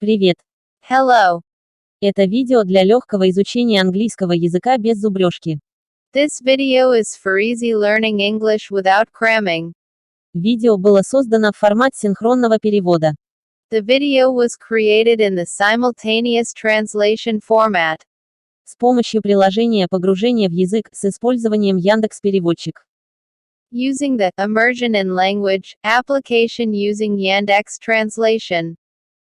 Привет! Hello. Это видео для легкого изучения английского языка без зубрежки. This video is for easy learning English without cramming. Видео было создано в формате синхронного перевода. The video was created in the simultaneous translation format. С помощью приложения «Погружение в язык» с использованием Яндекс.переводчик. Using the Immersion in Language application using Yandex Translation.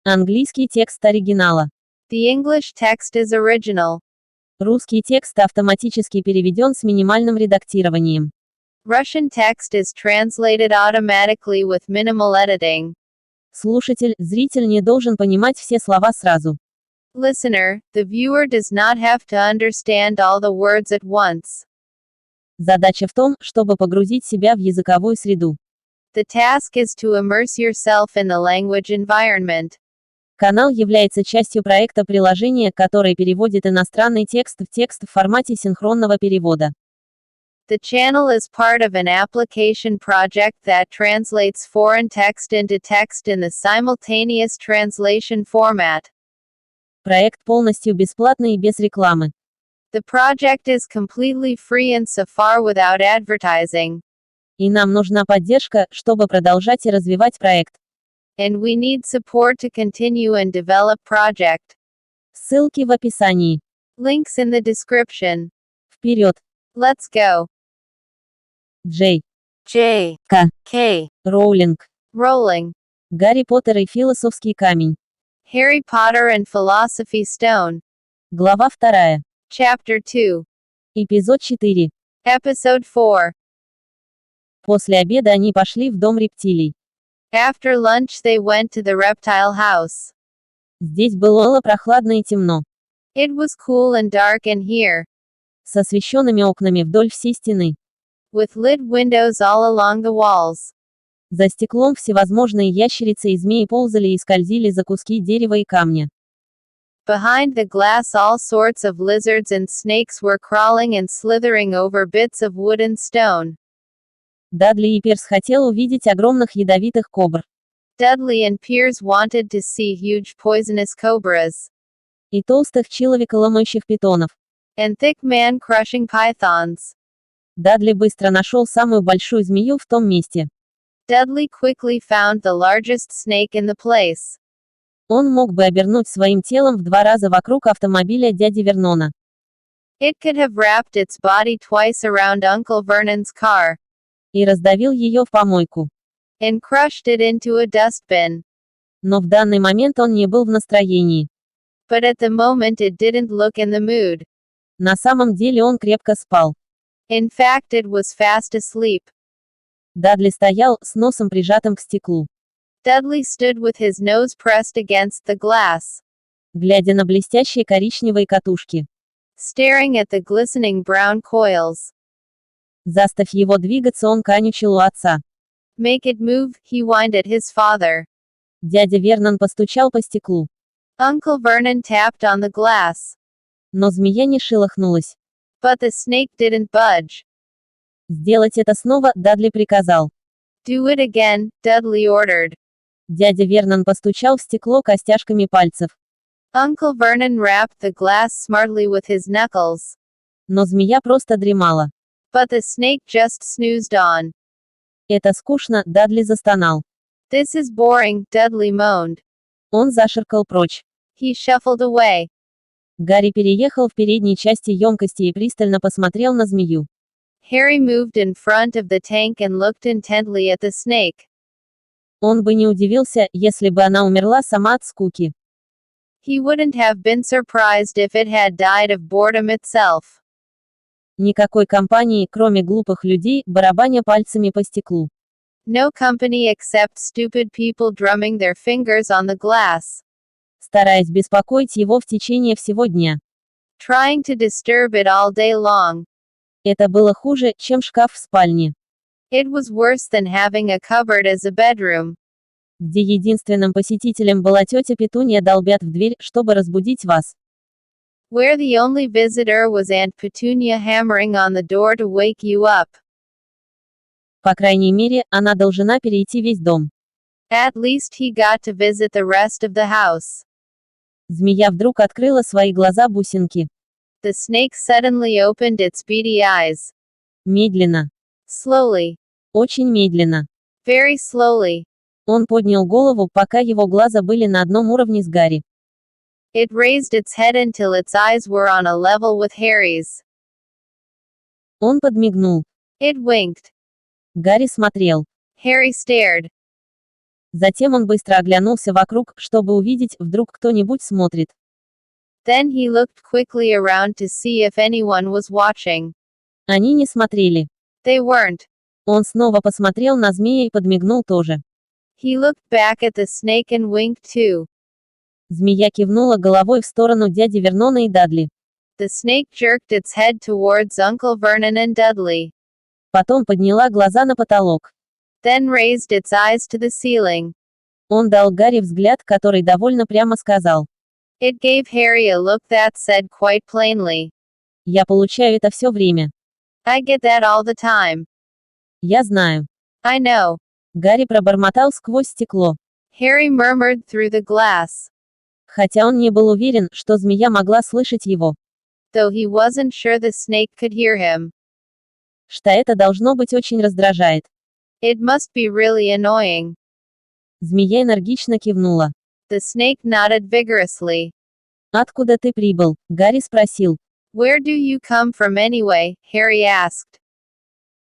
Английский текст оригинала. The English text is original. Русский текст автоматически переведен с минимальным редактированием. Russian text is translated automatically with minimal editing. Слушатель, зритель не должен понимать все слова сразу. Listener, the viewer does not have to understand all the words at once. Задача в том, чтобы погрузить себя в языковую среду. The task is to immerse yourself in the language environment. Канал является частью проекта приложения, которое переводит иностранный текст в формате синхронного перевода. The channel is part of an application project that translates foreign text into text in the simultaneous translation format. Проект полностью бесплатный и без рекламы. The project is completely free and so far without advertising. И нам нужна поддержка, чтобы продолжать и развивать проект. And we need support to continue and develop project. Ссылки в описании. Links in the description. Вперед! Let's go. Джей. J. К. K. Роулинг. Rolling. Гарри Поттер и Философский камень. Harry Potter and Philosophy Stone. Глава 2. Chapter 2. Эпизод 4. Episode 4. После обеда они пошли в дом рептилий. After lunch they went to the reptile house. Здесь было прохладно и темно. It was cool and dark in here. С освещенными окнами вдоль всей стены. With lit windows all along the walls. За стеклом всевозможные ящерицы и змеи ползали и скользили за куски дерева и камня. Behind the glass all sorts of lizards and snakes were crawling and slithering over bits of wood and stone. Дадли и Перс хотел увидеть огромных ядовитых кобр. Dudley and Piers wanted to see huge poisonous cobras. И толстых человеколомающих питонов. And thick man-crushing pythons. Дадли быстро нашел самую большую змею в том месте. Dudley quickly found the largest snake in the place. Он мог бы обернуть своим телом в 2 раза вокруг автомобиля дяди Вернона. It could have wrapped its body twice around Uncle Vernon's car. И раздавил ее в помойку. And crushed it into a dustbin. Но в данный момент он не был в настроении. But at the moment it didn't look in the mood. На самом деле он крепко спал. In fact it was fast asleep. Дадли стоял, с носом прижатым к стеклу. Dudley stood with his nose pressed against the glass. Глядя на блестящие коричневые катушки. Staring at the glistening brown coils. Заставь его двигаться, он канючил у отца. Make it move, he whined at his father. Дядя Вернон постучал по стеклу. Uncle Vernon tapped on the glass. Но змея не шелохнулась. But the snake didn't budge. Сделать это снова, Дадли приказал. Do it again, Dudley ordered. Дядя Вернон постучал в стекло костяшками пальцев. Uncle Vernon rapped the glass smartly with his knuckles. Но змея просто дремала. But the snake just snoozed on. Это скучно, Дадли застонал. This is boring, Dudley moaned. Он зашаркал прочь. He shuffled away. Гарри переехал в передней части емкости и пристально посмотрел на змею. Harry moved in front of the tank and looked intently at the snake. Он бы не удивился, если бы она умерла сама от скуки. He wouldn't have been surprised if it had died of boredom itself. Никакой компании, кроме глупых людей, барабаня пальцами по стеклу. No company except stupid people drumming their fingers on the glass. Стараясь беспокоить его в течение всего дня. Trying to disturb it all day long. Это было хуже, чем шкаф в спальне. It was worse than having a cupboard as a bedroom. Где единственным посетителем была тетя Петунья, долбят в дверь, чтобы разбудить вас. Where the only visitor was Aunt Petunia hammering on the door to wake you up. По крайней мере, она должна перейти весь дом. At least he got to visit the rest of the house. Змея вдруг открыла свои глаза-бусинки. The snake suddenly opened its beady eyes. Медленно. Slowly. Очень медленно. Very slowly. Он поднял голову, пока его глаза были на одном уровне с Гарри. It raised its head until its eyes were on a level with Harry's. Он подмигнул. It winked. Гарри смотрел. Harry stared. Затем он быстро оглянулся вокруг, чтобы увидеть, вдруг кто-нибудь смотрит. Then he looked quickly around to see if anyone was watching. Они не смотрели. They weren't. Он снова посмотрел на змея и подмигнул тоже. He looked back at the snake and winked too. Змея кивнула головой в сторону дяди Вернона и Дадли. The snake jerked its head towards Uncle Vernon and Dudley. Потом подняла глаза на потолок. Then raised its eyes to the ceiling. Он дал Гарри взгляд, который довольно прямо сказал. It gave Harry a look that said quite plainly. Я получаю это все время. I get that all the time. Я знаю. I know. Гарри пробормотал сквозь стекло. Harry murmured through the glass. Хотя он не был уверен, что змея могла слышать его. Though he wasn't sure the snake could hear him. Что это должно быть очень раздражает. It must be really annoying. Змея энергично кивнула. The snake nodded vigorously. «Откуда ты прибыл?» Гарри спросил. Where do you come from anyway? Harry asked.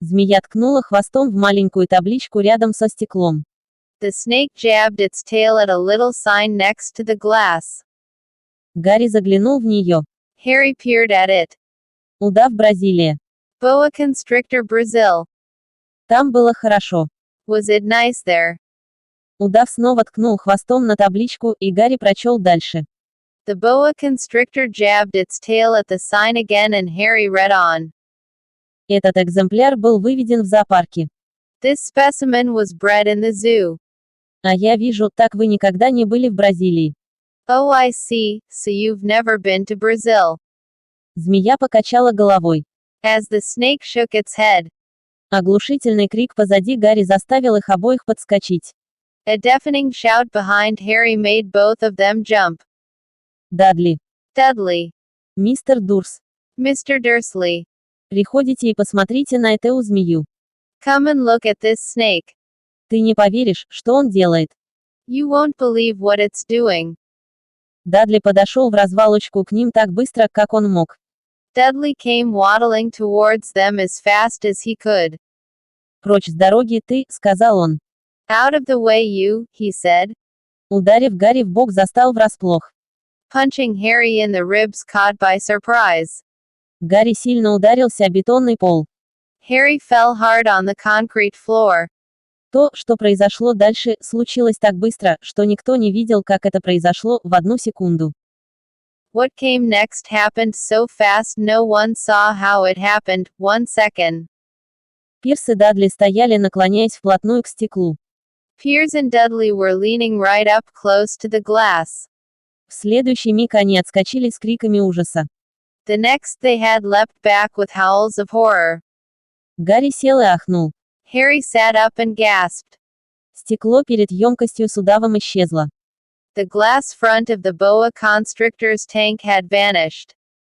Змея ткнула хвостом в маленькую табличку рядом со стеклом. The snake jabbed its tail at a little sign next to the glass. Гарри заглянул в нее. Harry peered at it. Удав Бразилия. Boa constrictor Brazil. Там было хорошо. Was it nice there? Удав снова ткнул хвостом на табличку, и Гарри прочел дальше. The boa constrictor jabbed its tail at the sign again and Harry read on. Этот экземпляр был выведен в зоопарке. This specimen was bred in the zoo. А я вижу, так вы никогда не были в Бразилии. Oh, I see, so you've never been to Brazil. Змея покачала головой. As the snake shook its head. Оглушительный крик позади Гарри заставил их обоих подскочить. A deafening shout behind Harry made both of them jump. Дадли. Dudley. Мистер Дурс. Mr. Dursley. Приходите и посмотрите на эту змею. Come and look at this snake. Ты не поверишь, что он делает. You won't believe what it's doing. Дадли подошел в развалочку к ним так быстро, как он мог. Dudley came waddling towards them as fast as he could. «Прочь с дороги ты», — сказал он. Out of the way you, he said. Ударив Гарри в бок, застал врасплох. Punching Harry in the ribs caught by surprise. Гарри сильно ударился о бетонный пол. Harry fell hard on the concrete floor. То, что произошло дальше, случилось так быстро, что никто не видел, как это произошло, в одну секунду. What came next happened so fast no one saw how it happened, 1 second. Пирс и Дадли стояли, наклоняясь вплотную к стеклу. Piers and Dudley were leaning right up close to the glass. В следующий миг они отскочили с криками ужаса. The next they had leapt back with howls of horror. Гарри сел и ахнул. Harry sat up and gasped. Стекло перед емкостью с удавом исчезло. The glass front of the boa constrictor's tank had vanished.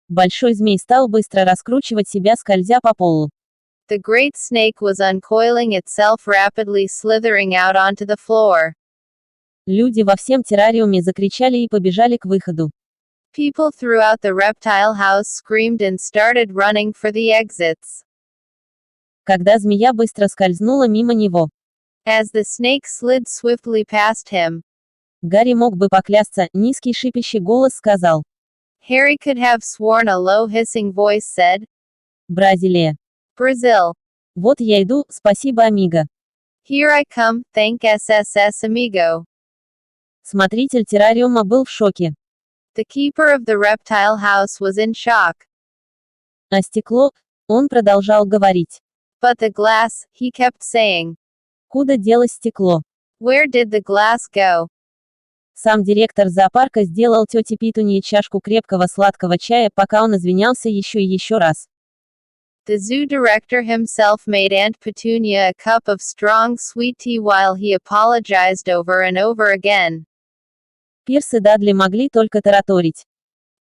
Большой змей стал быстро раскручивать себя, скользя по полу. The great snake was uncoiling itself rapidly, slithering out onto the floor. Люди во всем террариуме закричали и побежали к выходу. People throughout the reptile house screamed and started running for the exits. Когда змея быстро скользнула мимо него. As the snake slid swiftly past him. Гарри мог бы поклясться, низкий шипящий голос сказал. Harry could have sworn a low hissing voice said. Бразилия. Brazil. Вот я иду, спасибо, амиго. Here I come, thank SSS amigo. Смотритель террариума был в шоке. The keeper of the reptile house was in shock. А стекло? Он продолжал говорить. But the glass, he kept saying. Куда делось стекло? Where did the glass go? Сам директор зоопарка сделал тете Петунье чашку крепкого сладкого чая, пока он извинялся еще и еще раз. The zoo director himself made Aunt Petunia a cup of strong sweet tea while he apologized over and over again. Пирс и Дадли могли только тараторить.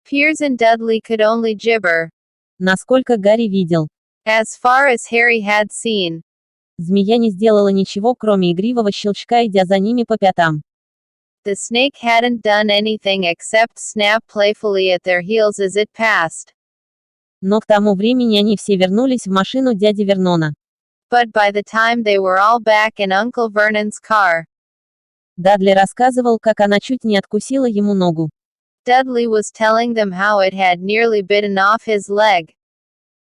Piers and Dudley could only gibber. Насколько Гарри видел. As far as Harry had seen. Змея не сделала ничего, кроме игривого щелчка, идя за ними по пятам. The snake hadn't done anything except snap playfully at their heels as it passed. Но к тому времени они все вернулись в машину дяди Вернона. But by the time they were all back in Uncle Vernon's car, Дадли рассказывал, как она чуть не откусила ему ногу. Dudley was telling them how it had nearly bitten off his leg.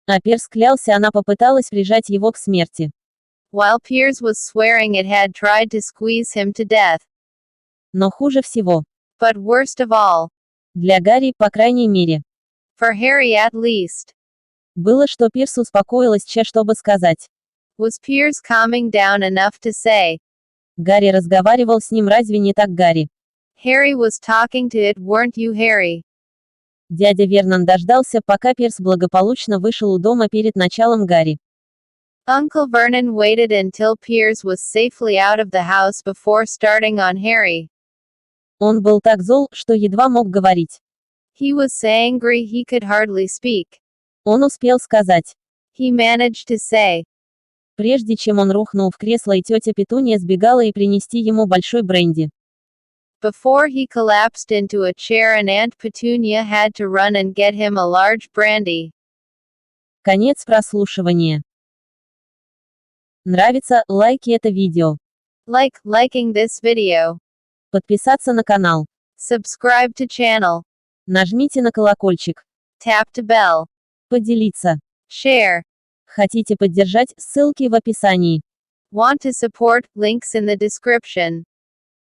А Пирс клялся, она попыталась прижать его к смерти. While Piers was swearing it had tried to squeeze him to death. Но хуже всего. But worst of all, Для Гарри, по крайней мере. for Harry at least, Было, что Пирс успокоилась, чтобы сказать. was Piers calming down enough to say. Гарри разговаривал с ним, разве не так, Гарри? Harry was talking to it, weren't you, Harry? Дядя Вернон дождался, пока Пирс благополучно вышел у дома перед началом Гарри. Uncle Vernon waited until Piers was safely out of the house before starting on Harry. Он был так зол, что едва мог говорить. He was so angry he could hardly speak. Он успел сказать. He managed to say. Прежде чем он рухнул в кресло и тетя Петунья сбегала и принести ему большой бренди. Before he collapsed into a chair and Aunt Petunia had to run and get him a large brandy. Конец прослушивания. Нравится, лайки это видео. Liking this video. Подписаться на канал. Subscribe to channel. Нажмите на колокольчик. Tap to bell. Поделиться. Share. Хотите поддержать, ссылки в описании. Want to support, links in the description.